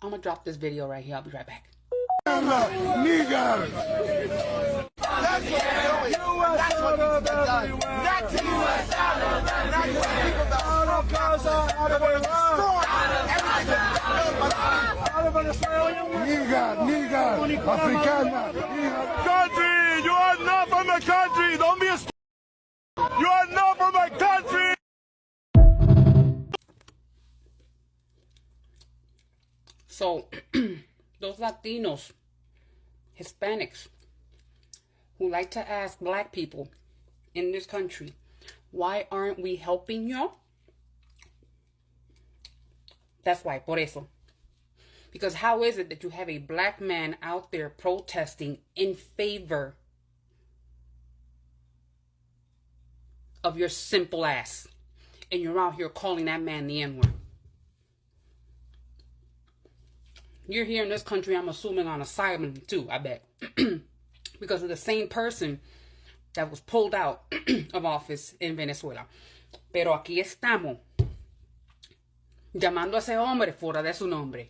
I'm gonna drop this video right here. I'll be right back. Nigger. That's what we're doing. That's what needs to be done. Not to U.S. Not to people that are from Gaza. They want to destroy Nigger. Africana. Country, you are not from the country. Don't be a. You are not from my country. So, those Latinos, Hispanics, who like to ask black people in this country, why aren't we helping y'all? That's why, por eso. Because how is it that you have a black man out there protesting in favor of your simple ass, and you're out here calling that man the N-word? You're here in this country, I'm assuming, on asylum too, I bet. Because of the same person that was pulled out of office in Venezuela. Pero aquí estamos, llamando a ese hombre fuera de su nombre.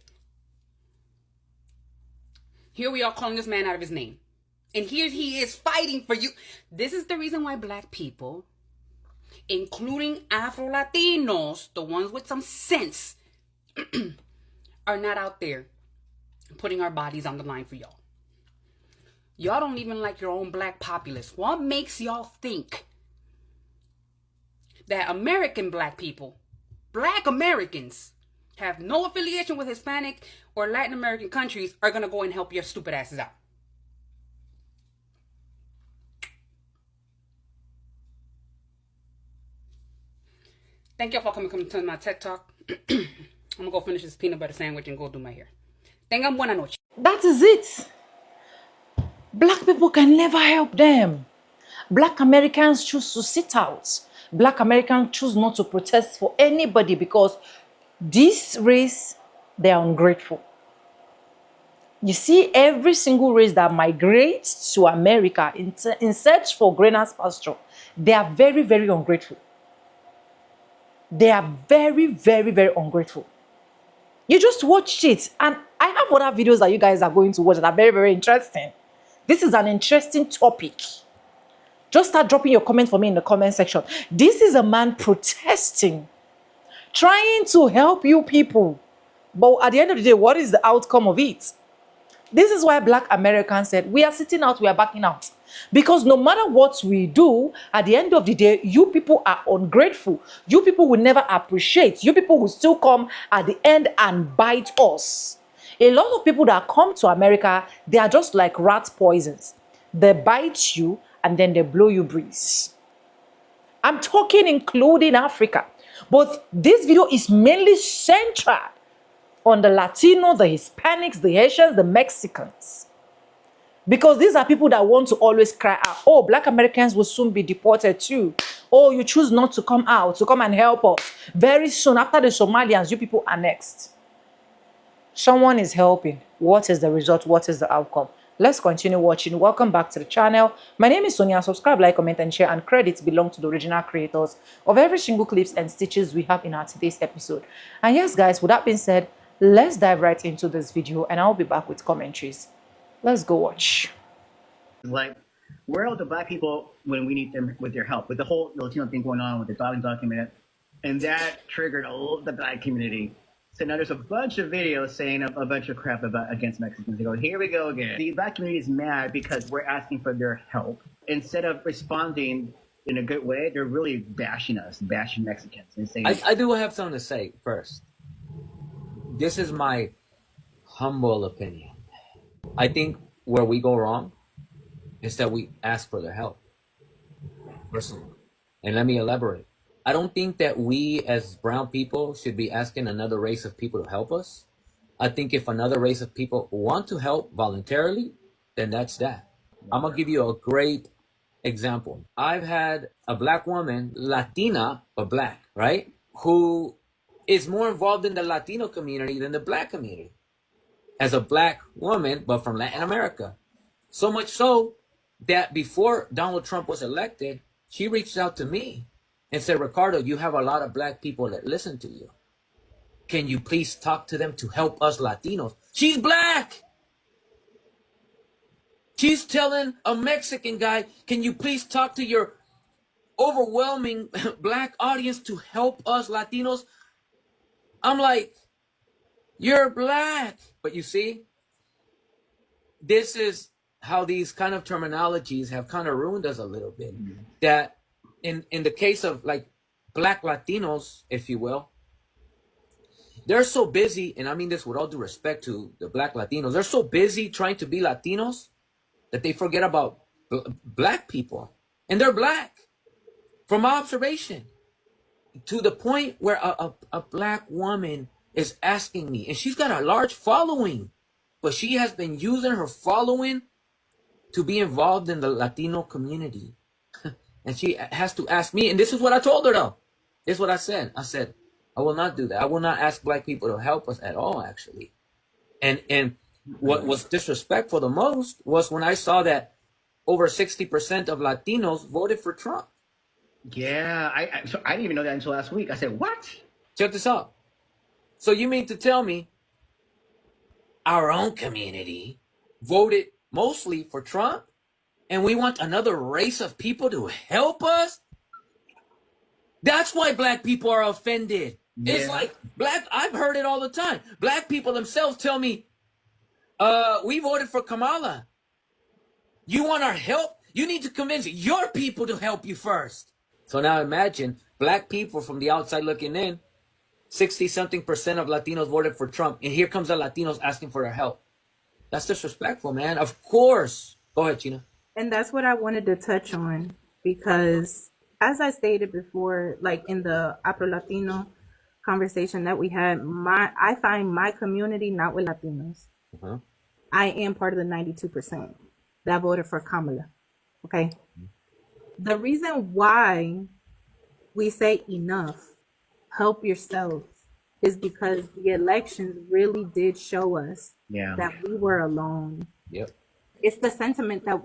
Here we are calling this man out of his name. And here he is fighting for you. This is the reason why black people, including Afro-Latinos, the ones with some sense, are not out there putting our bodies on the line for y'all. Y'all don't even like your own black populace. What makes y'all think that American black people, black Americans, have no affiliation with Hispanic or Latin American countries are going to go and help your stupid asses out? Thank y'all for coming to my TED Talk. I'm going to go finish this peanut butter sandwich and go do my hair. Tengan buena noche. That is it. Black people can never help them. Black Americans choose to sit out. Black Americans choose not to protest for anybody because this race, they are ungrateful. You see, every single race that migrates to America in search for greener pasture, they are very, very ungrateful. They are very, very, very ungrateful. You just watched it, and I have other videos that you guys are going to watch that are very, very interesting. This is an interesting topic. Just start dropping your comment for me in the comment section. This is a man protesting, trying to help you people. But at the end of the day, what is the outcome of it? This is why black Americans said, we are sitting out, we are backing out. Because no matter what we do, at the end of the day, you people are ungrateful. You people will never appreciate. You people will still come at the end and bite us. A lot of people that come to America, they are just like rat poisons. They bite you and then they blow you breeze. I'm talking including Africa. But this video is mainly centered on the Latino, the Hispanics, the Asians, the Mexicans. Because these are people that want to always cry out, oh, black Americans will soon be deported too. Oh, you choose not to come out, to come and help us. Very soon, after the Somalians, you people are next. Someone is helping. What is the result? What is the outcome? Let's continue watching. Welcome back to the channel. My name is Sonia. Subscribe, like, comment, and share. And credits belong to the original creators of every single clips and stitches we have in our today's episode. And yes, guys, with that being said, let's dive right into this video and I'll be back with commentaries. Let's go watch. Like, where are the black people when we need them with their help? With the whole Latino thing going on with the Darling document, and that triggered all of the black community. So now there's a bunch of videos saying a bunch of crap against Mexicans. They go, here we go again. The black community is mad because we're asking for their help. Instead of responding in a good way, they're really bashing us, bashing Mexicans. And saying, I do have something to say first. This is my humble opinion. I think where we go wrong is that we ask for their help, personally. And let me elaborate. I don't think that we as brown people should be asking another race of people to help us. I think if another race of people want to help voluntarily, then that's that. I'm going to give you a great example. I've had a black woman, Latina, but black, right? Who is more involved in the Latino community than the black community. As a black woman, but from Latin America. So much so that before Donald Trump was elected, she reached out to me and said, Ricardo, you have a lot of black people that listen to you. Can you please talk to them to help us Latinos? She's black. She's telling a Mexican guy, can you please talk to your overwhelming black audience to help us Latinos? I'm like, you're black. But you see, this is how these kind of terminologies have kind of ruined us a little bit. That in the case of like black Latinos, if you will, they're so busy, and I mean this with all due respect to the black Latinos, they're so busy trying to be Latinos that they forget about black people. And they're black, from my observation, to the point where a black woman is asking me, and she's got a large following, but she has been using her following to be involved in the Latino community. And she has to ask me, and this is what I told her though. This is what I said. I said, I will not do that. I will not ask black people to help us at all, actually. And what was disrespectful the most was when I saw that over 60% of Latinos voted for Trump. Yeah, so I didn't even know that until last week. I said, what? Check this out. So you mean to tell me our own community voted mostly for Trump, and we want another race of people to help us? That's why black people are offended. Yeah. It's like I've heard it all the time. Black people themselves tell me, we voted for Kamala. You want our help? You need to convince your people to help you first. So now imagine black people from the outside looking in, 60-something% of Latinos voted for Trump. And here comes the Latinos asking for their help. That's disrespectful, man. Of course. Go ahead, Gina. And that's what I wanted to touch on, because as I stated before, like in the Afro Latino conversation that we had, I find my community not with Latinos. Uh-huh. I am part of the 92% that voted for Kamala. Okay. The reason why we say enough, help yourself, is because the elections really did show us that we were alone. Yep. It's the sentiment that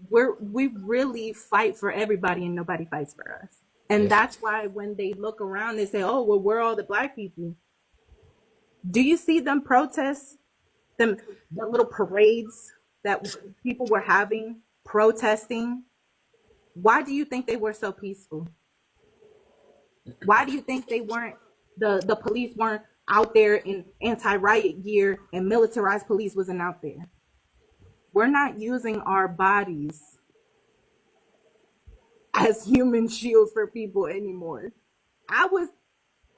we really fight for everybody and nobody fights for us. And that's why when they look around, they say, oh, well, we're all the black people. Do you see them protests, the little parades that people were having, protesting? Why do you think they were so peaceful? Why do you think they weren't, the police weren't out there in anti-riot gear and militarized police wasn't out there? We're not using our bodies as human shields for people anymore.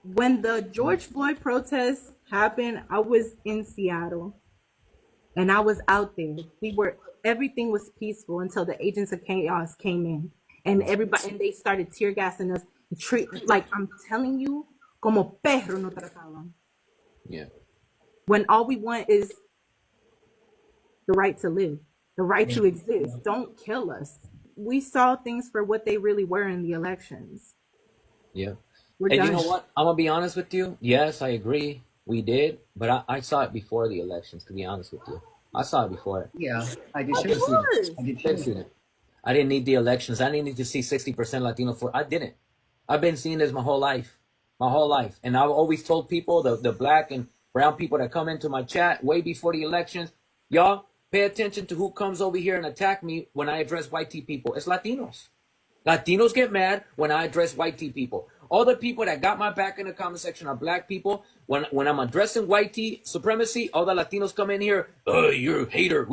When the George Floyd protests happened, I was in Seattle and I was out there. Everything was peaceful until the agents of chaos came in and they started tear gassing us. Like, I'm telling you, como perro no trataban. Yeah. When all we want is the right to live, the right to exist. Don't kill us. We saw things for what they really were in the elections. Yeah. And you know what? I'm going to be honest with you. Yes, I agree. We did. But I saw it before the elections, to be honest with you. I saw it before. Yeah, I did too. I didn't need the elections. I didn't need to see 60% Latino I didn't. I've been seeing this my whole life. And I've always told people, the black and brown people that come into my chat way before the elections, y'all, pay attention to who comes over here and attack me when I address white tea people. It's Latinos. Latinos get mad when I address white tea people. All the people that got my back in the comment section are black people. When I'm addressing white tea supremacy, all the Latinos come in here, you're a hater.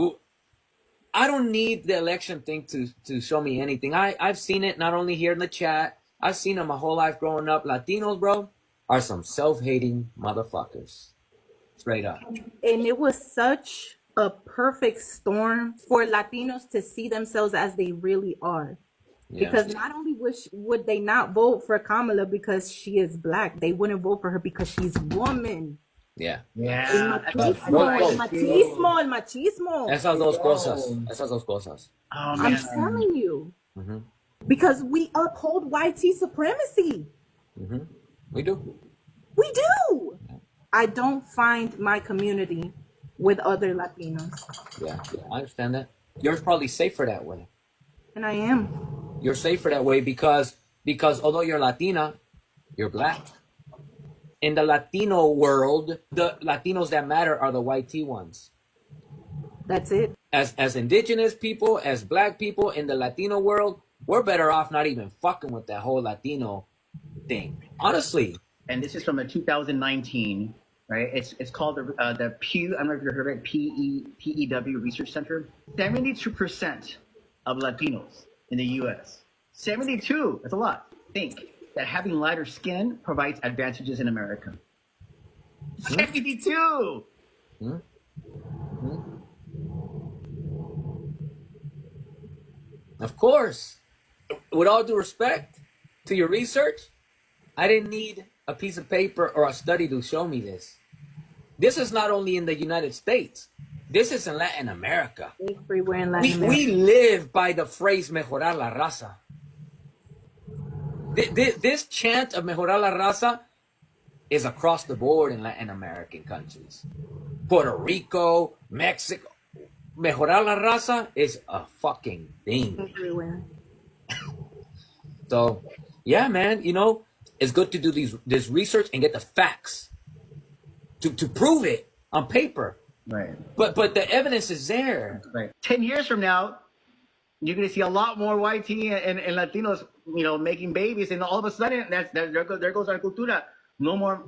I don't need the election thing to show me anything. I've seen it not only here in the chat. I've seen it my whole life growing up. Latinos, bro, are some self-hating motherfuckers. Straight up. And it was such a perfect storm for Latinos to see themselves as they really are. Yeah. Because not only would they not vote for Kamala because she is black, they wouldn't vote for her because she's woman. Yeah. El machismo. Esas dos cosas. Oh, I'm telling you. Mm-hmm. Because we uphold white tea supremacy. Mm-hmm. We do. Yeah. I don't find my community with other Latinos. Yeah, I understand that. You're probably safer that way. And I am. You're safer that way because although you're Latina, you're black. in the Latino world, the Latinos that matter are the white T ones. That's it. As indigenous people, as black people in the Latino world, we're better off not even fucking with that whole Latino thing. Honestly. And this is from the 2019, right? It's called the Pew. I don't know if you've heard of it. PEW Research Center. 72% of Latinos in the U.S. 72. That's a lot. Think that having lighter skin provides advantages in America. 72. Of course. With all due respect to your research, I didn't need a piece of paper or a study to show me this. This is not only in the United States. This is in Latin America. Everywhere in Latin America. We live by the phrase mejorar la raza. This chant of mejorar la raza is across the board in Latin American countries. Puerto Rico, Mexico. Mejorar la raza is a fucking thing. Everywhere. So, yeah, man, you know, it's good to do this research and get the facts to prove it on paper. Right. But the evidence is there. Right. 10 years from now, you're going to see a lot more white tea and Latinos, you know, making babies, and all of a sudden, there goes our cultura. No more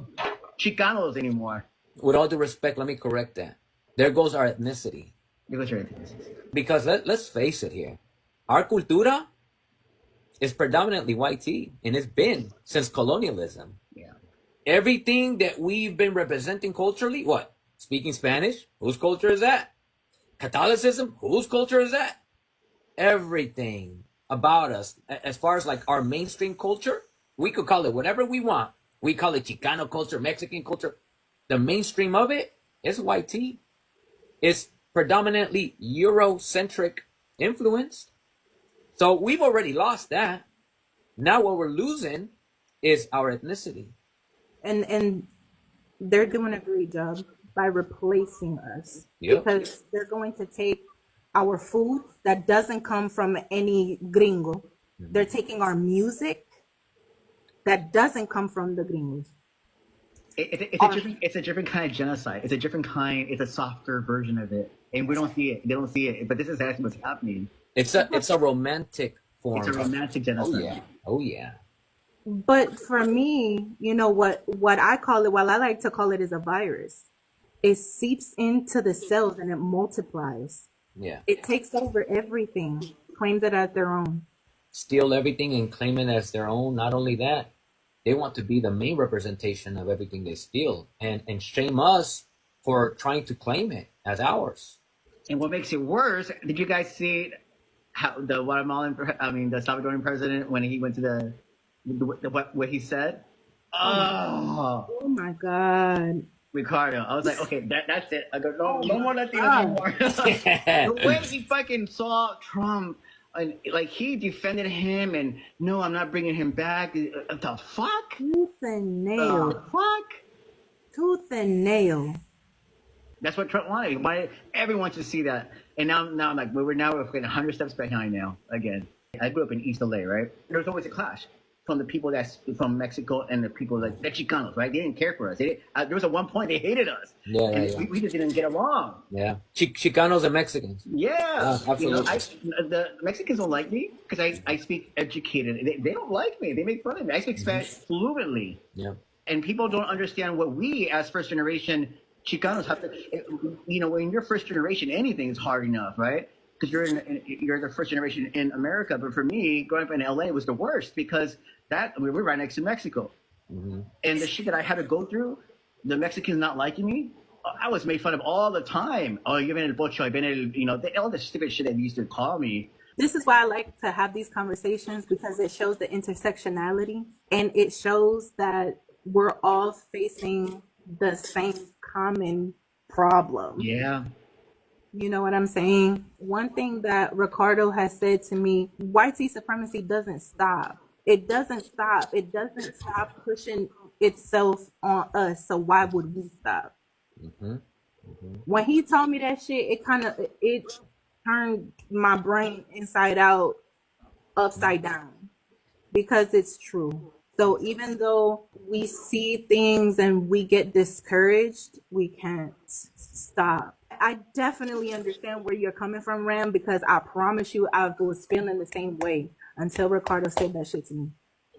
Chicanos anymore. With all due respect, let me correct that. There goes our ethnicity. Because let's face it here. Our cultura is predominantly white tea, and it's been since colonialism. Yeah. Everything that we've been representing culturally, what? Speaking Spanish, whose culture is that? Catholicism, whose culture is that? Everything about us, as far as like our mainstream culture, we could call it whatever we want. We call it Chicano culture, Mexican culture. The mainstream of it is white tea. It's predominantly Eurocentric influenced. So we've already lost that. Now what we're losing is our ethnicity. And they're doing a great job by replacing us. Yep. Because they're going to take our food that doesn't come from any gringo. They're taking our that doesn't come from the gringos. It's a different kind of genocide. It's a different kind. It's a softer version of it, and we don't see it. They don't see it. But this is actually what's happening. It's a romantic form. It's a romantic genocide. Oh yeah. Oh yeah. But for me, you know what I call it, well, I like to call it, is a virus. It seeps into the cells and it multiplies. Yeah. It takes over everything, claims it as their own. Steal everything and claim it as their own. Not only that, they want to be the main representation of everything they steal, and shame us for trying to claim it as ours. And what makes it worse, did you guys see how the Salvadoran president, when he went to what he said? Oh my God. Ricardo, I was like, okay, that's it. I go, no more Latinos anymore. The way he fucking saw Trump, and like he defended him, and no, I'm not bringing him back. The fuck? Tooth and nail. The fuck? Tooth and nail. That's what Trump wanted. He wanted everyone to see that. And now I'm like, we're getting 100 steps behind now again. I grew up in East LA, right? There was always a clash from the people that's from Mexico and the people like the Chicanos, right? They didn't care for us. There was at one point they hated us. Yeah. We just didn't get along. Yeah. Chicanos and Mexicans. Yeah. Absolutely. The Mexicans don't like me because I speak educated. They don't like me. They make fun of me. I speak Spanish fluently. Yeah. And people don't understand what we as first generation Chicanos have to, when you're first generation, anything is hard enough, right? Because you're the first generation in America. But for me, growing up in LA was the worst because we're right next to Mexico. Mm-hmm. And the shit that I had to go through, the Mexicans not liking me, I was made fun of all the time. Oh, you've been el pocho, all the stupid shit they used to call me. This is why I like to have these conversations, because it shows the intersectionality, and it shows that we're all facing the same common problem. Yeah. You know what I'm saying? One thing that Ricardo has said to me, white supremacy doesn't stop. It doesn't stop. It doesn't stop pushing itself on us. So why would we stop? Mm-hmm. Mm-hmm. When he told me that shit, it turned my brain inside out, upside down, because it's true. So even though we see things and we get discouraged, we can't stop. I definitely understand where you're coming from, Ram, because I promise you I was feeling the same way until Ricardo said that shit to me.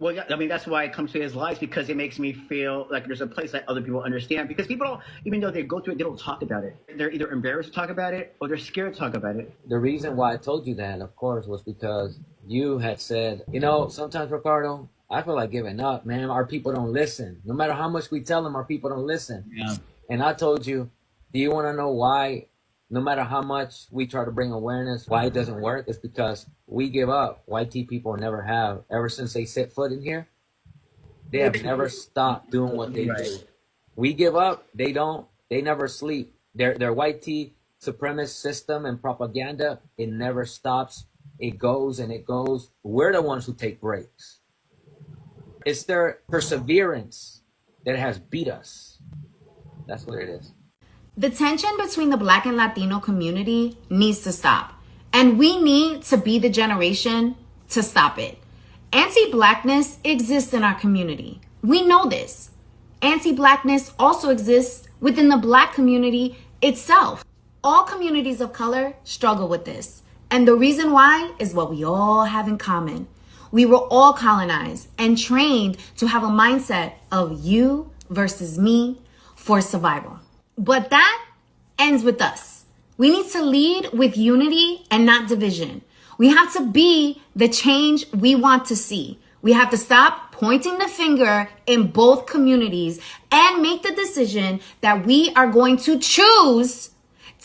Well, yeah, I mean, that's why I come to his lives, because it makes me feel like there's a place that other people understand. Because people don't, even though they go through it, they don't talk about it. They're either embarrassed to talk about it or they're scared to talk about it. The reason why I told you that, of course, was because you had said, you know, sometimes, Ricardo, I feel like giving up, man. Our people don't listen. No matter how much we tell them, our people don't listen. Yeah. And I told you, do you want to know why? No matter how much we try to bring awareness, why it doesn't work? It's because we give up. White tea people never have. Ever since they set foot in here, they have never stopped doing what they do. We give up. They don't. They never sleep. Their white tea supremacist system and propaganda, it never stops. It goes and it goes. We're the ones who take breaks. It's their perseverance that has beat us. That's what it is. The tension between the Black and Latino community needs to stop. And we need to be the generation to stop it. Anti-Blackness exists in our community. We know this. Anti-Blackness also exists within the Black community itself. All communities of color struggle with this. And the reason why is what we all have in common. We were all colonized and trained to have a mindset of you versus me for survival. But that ends with us. We need to lead with unity and not division. We have to be the change we want to see. We have to stop pointing the finger in both communities and make the decision that we are going to choose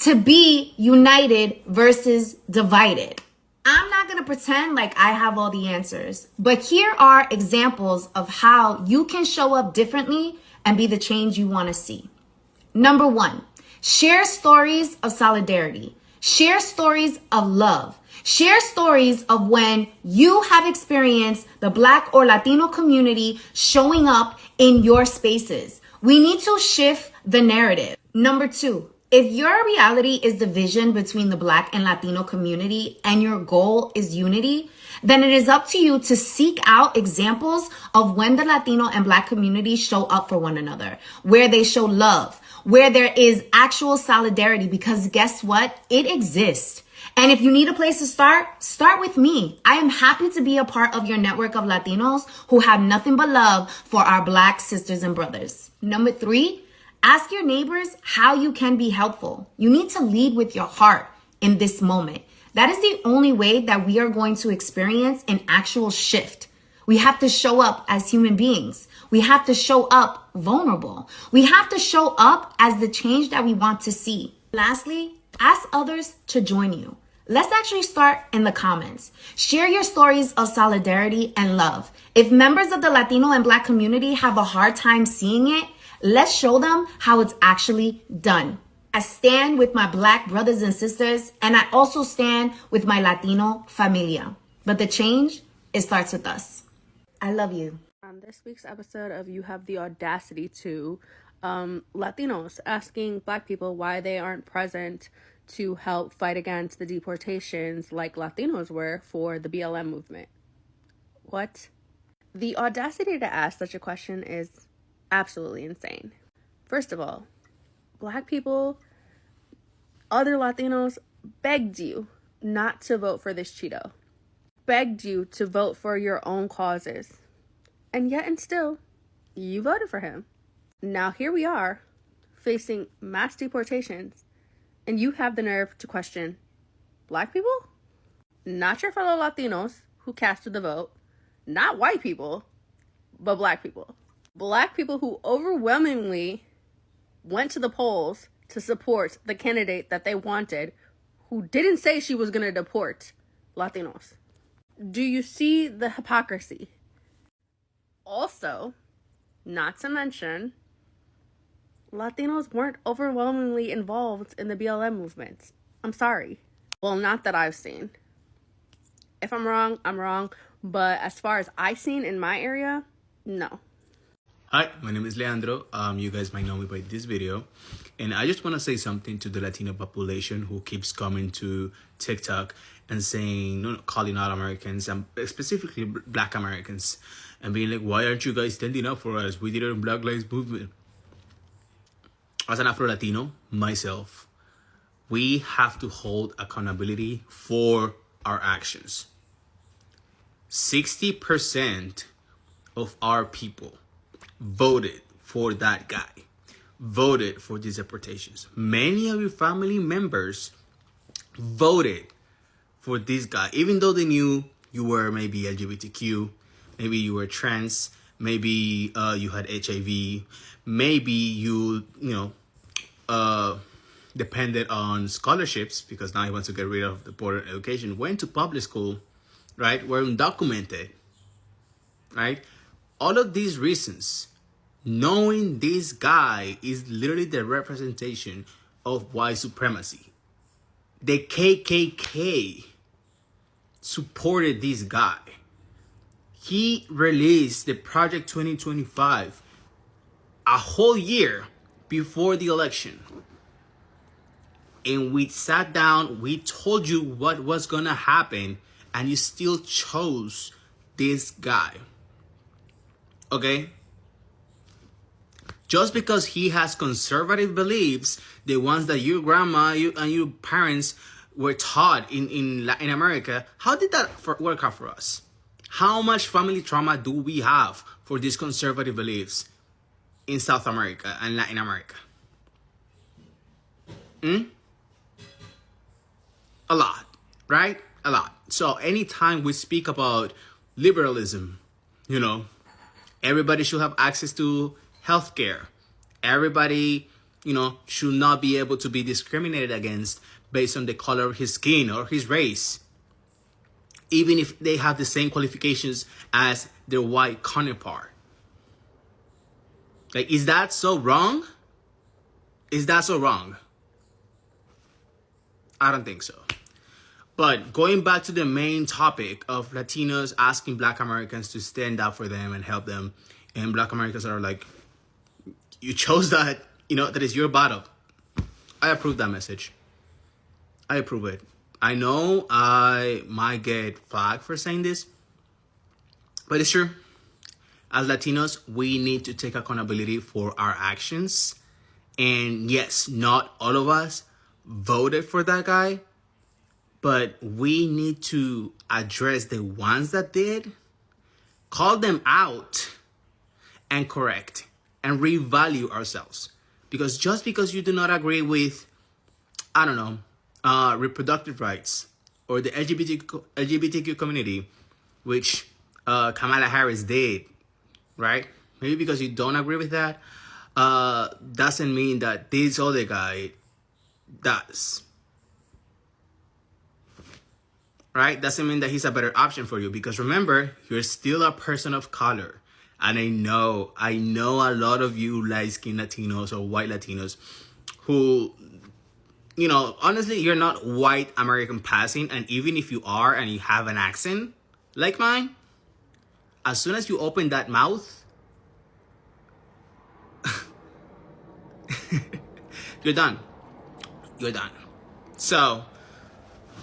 to be united versus divided. I'm not going to pretend like I have all the answers, but here are examples of how you can show up differently and be the change you want to see. Number 1, share stories of solidarity. Share stories of love. Share stories of when you have experienced the Black or Latino community showing up in your spaces. We need to shift the narrative. Number 2, if your reality is division between the Black and Latino community and your goal is unity, then it is up to you to seek out examples of when the Latino and Black communities show up for one another, where they show love, where there is actual solidarity, because guess what? It exists. And if you need a place to start with me. I am happy to be a part of your network of Latinos who have nothing but love for our Black sisters and brothers. Number 3, ask your neighbors how you can be helpful. You need to lead with your heart in this moment. That is the only way that we are going to experience an actual shift. We have to show up as human beings. We have to show up vulnerable. We have to show up as the change that we want to see. Lastly, ask others to join you. Let's actually start in the comments. Share your stories of solidarity and love. If members of the Latino and Black community have a hard time seeing it, let's show them how it's actually done. I stand with my Black brothers and sisters, and I also stand with my Latino familia. But the change, it starts with us. I love you. On this week's episode of You Have the Audacity To, Latinos asking Black people why they aren't present to help fight against the deportations like Latinos were for the BLM movement. What? The audacity to ask such a question is absolutely insane. First of all, Black people, other Latinos begged you not to vote for this Cheeto. Begged you to vote for your own causes. And yet and still, you voted for him. Now here we are, facing mass deportations, and you have the nerve to question Black people? Not your fellow Latinos who casted the vote, not white people, but Black people. Black people who overwhelmingly went to the polls to support the candidate that they wanted, who didn't say she was going to deport Latinos. Do you see the hypocrisy? Also, not to mention, Latinos weren't overwhelmingly involved in the BLM movement. I'm sorry. Well, not that I've seen. If I'm wrong, I'm wrong. But as far as I've seen in my area, no. Hi, my name is Leandro. You guys might know me by this video. And I just want to say something to the Latino population who keeps coming to TikTok and saying, calling out Americans, and specifically Black Americans, and being like, why aren't you guys standing up for us? We did it in Black Lives Movement. As an Afro-Latino, myself, we have to hold accountability for our actions. 60% of our people voted for that guy, voted for these deportations. Many of your family members voted for this guy, even though they knew you were maybe LGBTQ, maybe you were trans, maybe you had HIV, maybe you depended on scholarships because now he wants to get rid of the border education, went to public school, right, were undocumented, right? All of these reasons, knowing this guy is literally the representation of white supremacy. The KKK supported this guy. He released the Project 2025 a whole year before the election. And we sat down, we told you what was gonna happen, and you still chose this guy. Okay? Just because he has conservative beliefs, the ones that your grandma and your parents were taught in Latin America, how did that work out for us? How much family trauma do we have for these conservative beliefs in South America and Latin America? A lot, right? A lot. So anytime we speak about liberalism, everybody should have access to healthcare. Everybody, should not be able to be discriminated against based on the color of his skin or his race, even if they have the same qualifications as their white counterpart. Like, is that so wrong? Is that so wrong? I don't think so. But going back to the main topic of Latinos asking Black Americans to stand up for them and help them, and Black Americans are like, you chose that, that is your battle. I approve that message. I approve it. I know I might get flagged for saying this, but it's true. As Latinos, we need to take accountability for our actions. And yes, not all of us voted for that guy, but we need to address the ones that did, call them out, and correct and revalue ourselves. Because just because you do not agree with, reproductive rights or the LGBTQ community, which Kamala Harris did, right? Maybe because you don't agree with that, doesn't mean that this other guy does. Right? Doesn't mean that he's a better option for you, because remember, you're still a person of color. And I know a lot of you light-skinned Latinos or white Latinos who, honestly, you're not white American passing. And even if you are and you have an accent like mine, as soon as you open that mouth, you're done. You're done. So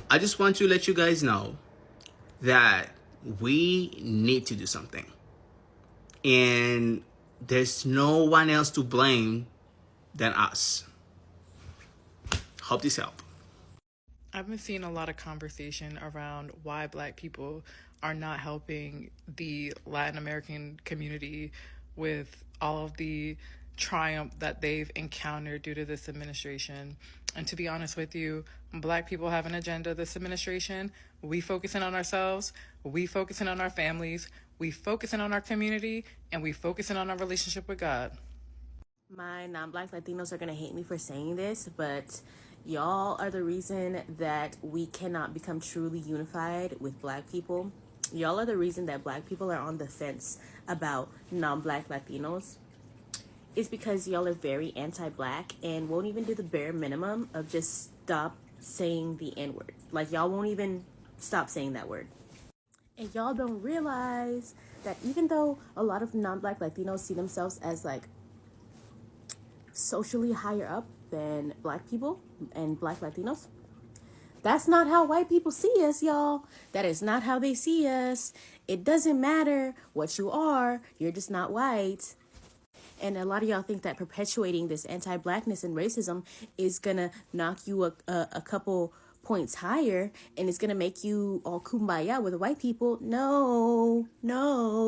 I just want to let you guys know that we need to do something. And there's no one else to blame than us. Hope this helped. I've been seeing a lot of conversation around why Black people are not helping the Latin American community with all of the triumph that they've encountered due to this administration. And to be honest with you, Black people have an agenda this administration. We focusing on ourselves, we focusing on our families, we focusing on our community, and we focusing on our relationship with God. My non-Black Latinos are going to hate me for saying this, but y'all are the reason that we cannot become truly unified with Black people. Y'all are the reason that Black people are on the fence about non-Black Latinos. It's because y'all are very anti-Black and won't even do the bare minimum of just stop saying the N-word. Like, y'all won't even stop saying that word. And y'all don't realize that even though a lot of non-Black Latinos see themselves as like socially higher up than Black people and Black Latinos, That's not how white people see us, y'all. That is not how they see us. It doesn't matter what you are, you're just not white. And a lot of y'all think that perpetuating this anti-blackness and racism is gonna knock you a couple points higher and it's gonna make you all kumbaya with the white people. No,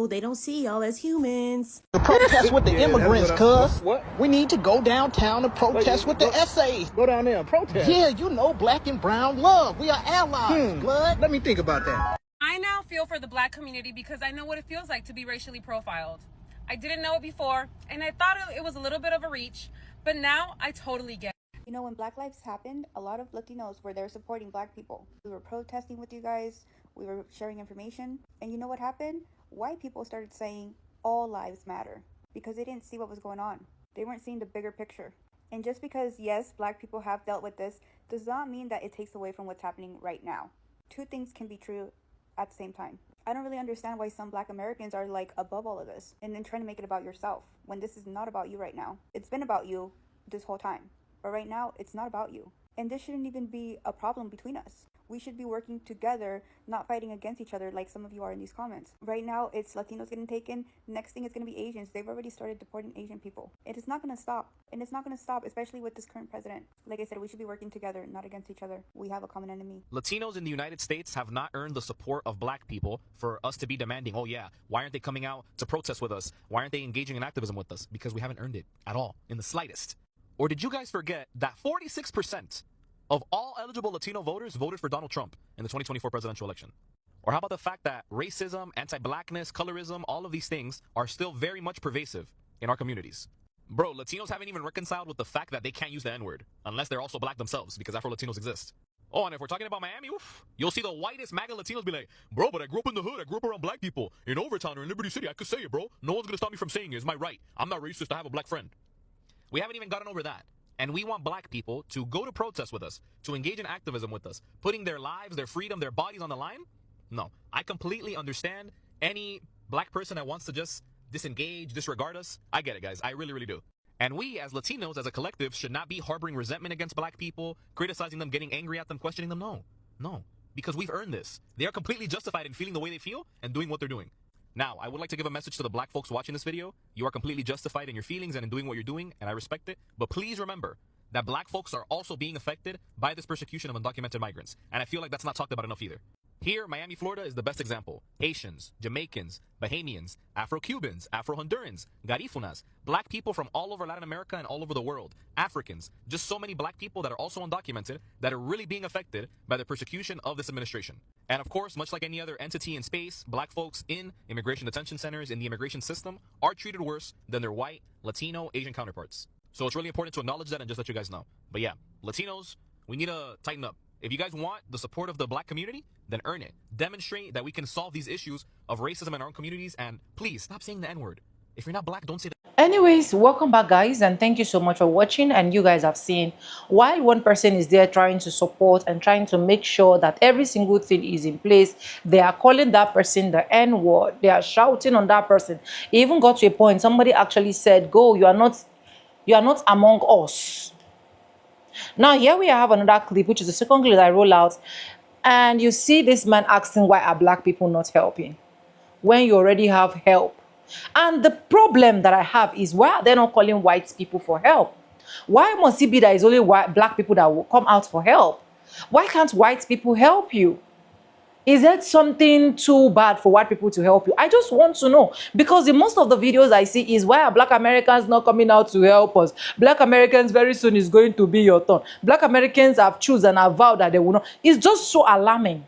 they don't see y'all as humans. Protest with the immigrants, cuz. We need to go downtown and protest with the essays. Go down there and protest. Yeah, you know, black and brown love. We are allies, blood. Let me think about that. I now feel for the black community because I know what it feels like to be racially profiled. I didn't know it before, and I thought it was a little bit of a reach, but now I totally get it. You know, when Black Lives happened, a lot of Latinos were there supporting black people. We were protesting with you guys, we were sharing information, and you know what happened? White people started saying all lives matter because they didn't see what was going on. They weren't seeing the bigger picture. And just because, yes, black people have dealt with this, does not mean that it takes away from what's happening right now. Two things can be true at the same time. I don't really understand why some black Americans are like above all of this and then trying to make it about yourself when this is not about you right now. It's been about you this whole time, but right now it's not about you. And this shouldn't even be a problem between us. We should be working together, not fighting against each other like some of you are in these comments. Right now, it's Latinos getting taken. Next thing is going to be Asians. They've already started deporting Asian people. It is not going to stop. And it's not going to stop, especially with this current president. Like I said, we should be working together, not against each other. We have a common enemy. Latinos in the United States have not earned the support of black people for us to be demanding, oh yeah, why aren't they coming out to protest with us? Why aren't they engaging in activism with us? Because we haven't earned it at all, in the slightest. Or did you guys forget that 46% of all eligible Latino voters voted for Donald Trump in the 2024 presidential election? Or how about the fact that racism, anti-blackness, colorism, all of these things are still very much pervasive in our communities? Bro, Latinos haven't even reconciled with the fact that they can't use the N-word unless they're also black themselves, because Afro-Latinos exist. Oh, and if we're talking about Miami, oof, you'll see the whitest MAGA Latinos be like, bro, but I grew up in the hood. I grew up around black people. In Overtown or in Liberty City, I could say it, bro. No one's going to stop me from saying it. It's my right. I'm not racist. I have a black friend. We haven't even gotten over that. And we want black people to go to protest with us, to engage in activism with us, putting their lives, their freedom, their bodies on the line? No, I completely understand any black person that wants to just disengage, disregard us. I get it, guys. I really, really do. And we, as Latinos, as a collective, should not be harboring resentment against black people, criticizing them, getting angry at them, questioning them. No, because we've earned this. They are completely justified in feeling the way they feel and doing what they're doing. Now, I would like to give a message to the black folks watching this video. You are completely justified in your feelings and in doing what you're doing, and I respect it. But please remember that black folks are also being affected by this persecution of undocumented migrants. And I feel like that's not talked about enough either. Here, Miami, Florida is the best example. Haitians, Jamaicans, Bahamians, Afro-Cubans, Afro-Hondurans, Garifunas, black people from all over Latin America and all over the world, Africans, just so many black people that are also undocumented that are really being affected by the persecution of this administration. And of course, much like any other entity in space, black folks in immigration detention centers, in the immigration system, are treated worse than their white, Latino, Asian counterparts. So it's really important to acknowledge that and just let you guys know. But yeah, Latinos, we need to tighten up. If you guys want the support of the black community, then earn it. Demonstrate that we can solve these issues of racism in our own communities, and please stop saying the N-word. If you're not black, don't say that. Anyways, welcome back, guys, and thank you so much for watching. And you guys have seen, while one person is there trying to support and trying to make sure that every single thing is in place, they are calling that person the N-word. They are shouting on that person. It even got to a point, somebody actually said, go, you are not among us. Now, here we have another clip, which is the second clip that I roll out. And you see this man asking, why are black people not helping when you already have help? And the problem that I have is, why are they not calling white people for help? Why must it be that it's only black people that will come out for help? Why can't white people help you? Is that something too bad for white people to help you? I just want to know, because in most of the videos I see is, why are black Americans not coming out to help us? Black Americans, very soon is going to be your turn. Black Americans have chosen and have vowed that they will not. It's just so alarming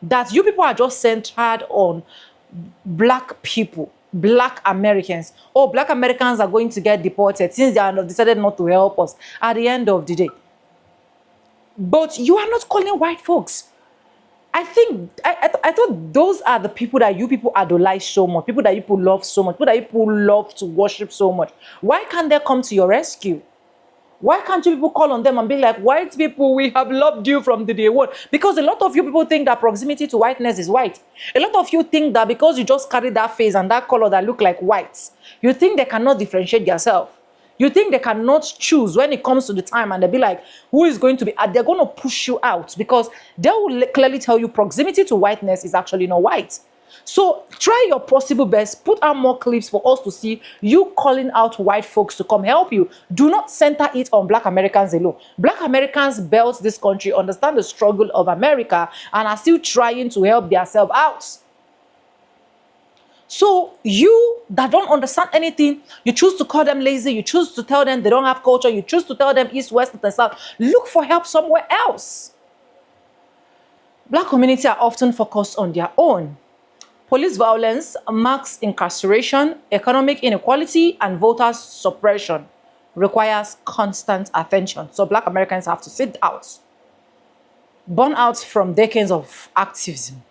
that you people are just centered on black people, black Americans. Oh, black Americans are going to get deported since they have decided not to help us at the end of the day. But you are not calling white folks. I think, I thought those are the people that you people idolize so much, people that you people love so much, people that you people love to worship so much. Why can't they come to your rescue? Why can't you people call on them and be like, white people, we have loved you from the day one? Because a lot of you people think that proximity to whiteness is white. A lot of you think that because you just carry that face and that color that look like whites, you think they cannot differentiate yourself. You think they cannot choose when it comes to the time, and they'll be like, who is going to be, they're going to push you out, because they will clearly tell you proximity to whiteness is actually not white. So try your possible best, put out more clips for us to see you calling out white folks to come help you. Do not center it on Black Americans alone. Black Americans built this country, understand the struggle of America, and are still trying to help themselves out. So you that don't understand anything, you choose to call them lazy, you choose to tell them they don't have culture, you choose to tell them east, west, and south. Look for help somewhere else. Black communities are often focused on their own. Police violence, mass incarceration, economic inequality, and voter suppression requires constant attention. So Black Americans have to sit out. Burn out from decades of activism.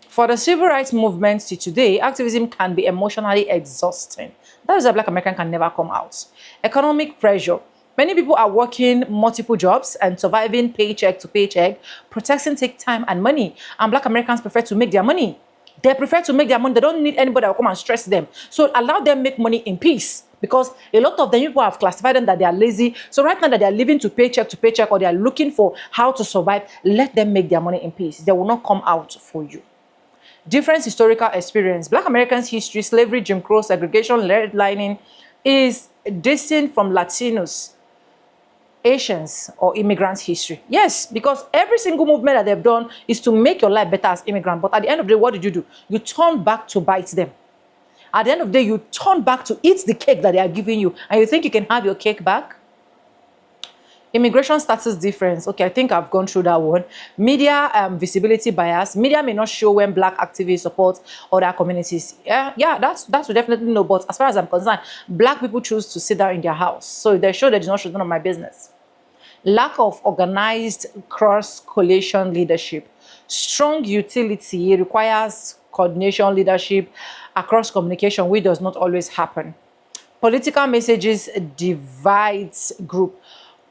For the civil rights movement to today, activism can be emotionally exhausting. That is why Black American can never come out. Economic pressure. Many people are working multiple jobs and surviving paycheck to paycheck. Protection takes time and money. And Black Americans prefer to make their money. They prefer to make their money. They don't need anybody that will come and stress them. So allow them make money in peace. Because a lot of the people have classified them that they are lazy. So right now that they are living to paycheck, or they are looking for how to survive, let them make their money in peace. They will not come out for you. Different historical experience. Black Americans' history, slavery, Jim Crow, segregation, redlining is distinct from Latinos, Asians, or immigrants' history. Yes, because every single movement that they've done is to make your life better as immigrant. But at the end of the day, what did? You turn back to bite them. At the end of the day, you turn back to eat the cake that they are giving you. And you think you can have your cake back? Immigration status difference. Okay, I think I've gone through that one. Media visibility bias. Media may not show when Black activists support other communities. Yeah, that's definitely no. But as far as I'm concerned, Black people choose to sit down in their house. So if they show, they do not show, none of my business. Lack of organized cross-coalition leadership. Strong utility requires coordination leadership across communication, which does not always happen. Political messages divides group.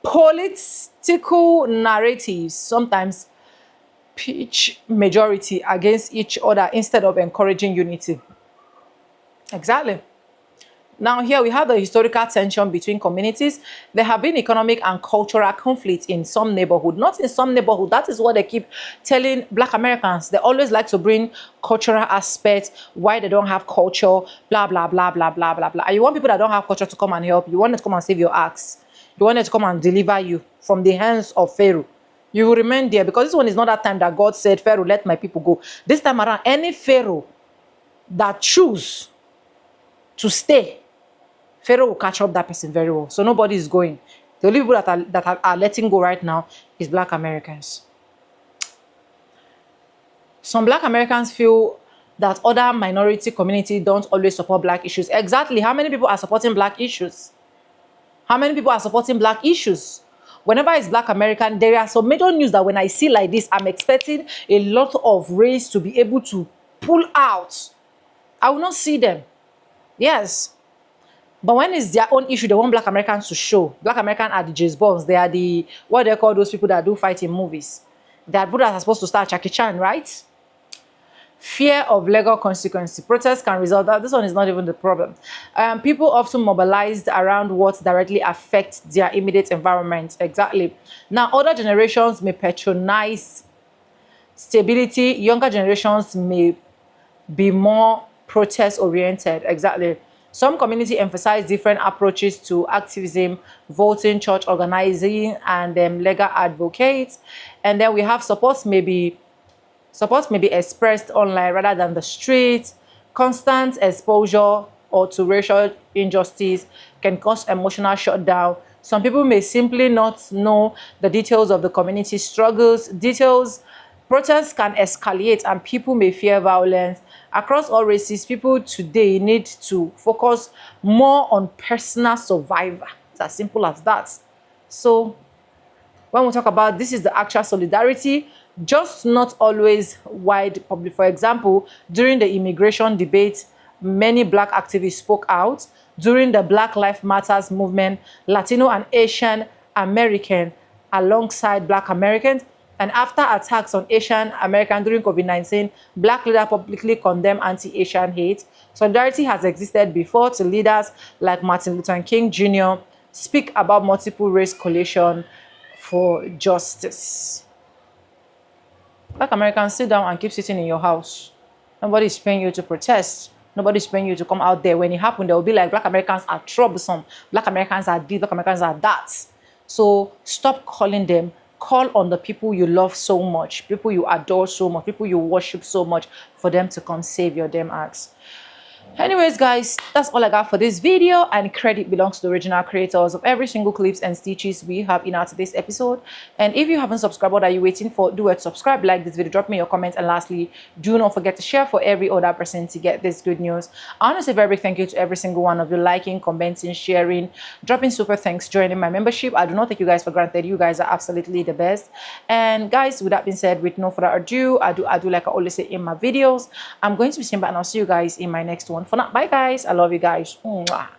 Political narratives sometimes pitch majority against each other instead of encouraging unity. Exactly. Now here we have the historical tension between communities. There have been economic and cultural conflict in some neighborhood. Not in some neighborhood. That is what they keep telling Black Americans. They always like to bring cultural aspects, why they don't have culture, blah, blah, blah, blah, blah, blah, blah. And you want people that don't have culture to come and help. You want them to come and save your axe. You want them to come and deliver you from the hands of Pharaoh. You will remain there, because this one is not that time that God said, Pharaoh, let my people go. This time around, any Pharaoh that choose to stay, Pharaoh will catch up that person very well. So nobody is going. The only people that are letting go right now is Black Americans. Some Black Americans feel that other minority communities don't always support Black issues. Exactly. How many people are supporting Black issues? How many people are supporting Black issues? Whenever it's Black American, there are some major news that when I see like this, I'm expecting a lot of race to be able to pull out. I will not see them. Yes. But when it's their own issue, they want Black Americans to show. Black Americans are the James Bonds. They are the, what they call those people that do fight in movies. They are people that are supposed to start Jackie Chan, right? Fear of legal consequences. Protests can result. This one is not even the problem. People often mobilized around what directly affects their immediate environment. Exactly. Now, older generations may patronize stability. Younger generations may be more protest-oriented. Exactly. Some communities emphasize different approaches to activism, voting, church organizing, and legal advocates. And then we have support may be expressed online rather than the street. Constant exposure or to racial injustice can cause emotional shutdown. Some people may simply not know the details of the community struggles. Protests can escalate and people may fear violence. Across all races, people today need to focus more on personal survival. It's as simple as that. So when we talk about this is the actual solidarity, just not always wide public. For example, during the immigration debate, many Black activists spoke out. During the Black Lives Matter movement, Latino and Asian American alongside Black Americans, And after attacks on Asian American during COVID-19, Black leaders publicly condemned anti-Asian hate. Solidarity has existed before to leaders like Martin Luther King Jr. speak about multiple race coalition for justice. Black Americans, sit down and keep sitting in your house. Nobody's paying you to protest. Nobody's paying you to come out there. When it happened, they will be like, Black Americans are troublesome. Black Americans are this, Black Americans are that. So stop calling them. Call on the people you love so much, people you adore so much, people you worship so much, for them to come save your damn ass. Anyways, guys, that's all I got for this video, and credit belongs to the original creators of every single clips and stitches we have in our today's episode. And if you haven't subscribed, what are you waiting for? Do it, subscribe, like this video, drop me your comments, and lastly, do not forget to share for every other person to get this good news. I want to say a very big thank you to every single one of you, liking, commenting, sharing, dropping super thanks, joining my membership. I do not take you guys for granted. You guys are absolutely the best. And guys, with that being said, with no further ado, I do like I always say in my videos, I'm going to be seeing back, and I'll see you guys in my next one. For now, bye guys. I love you guys. Mwah.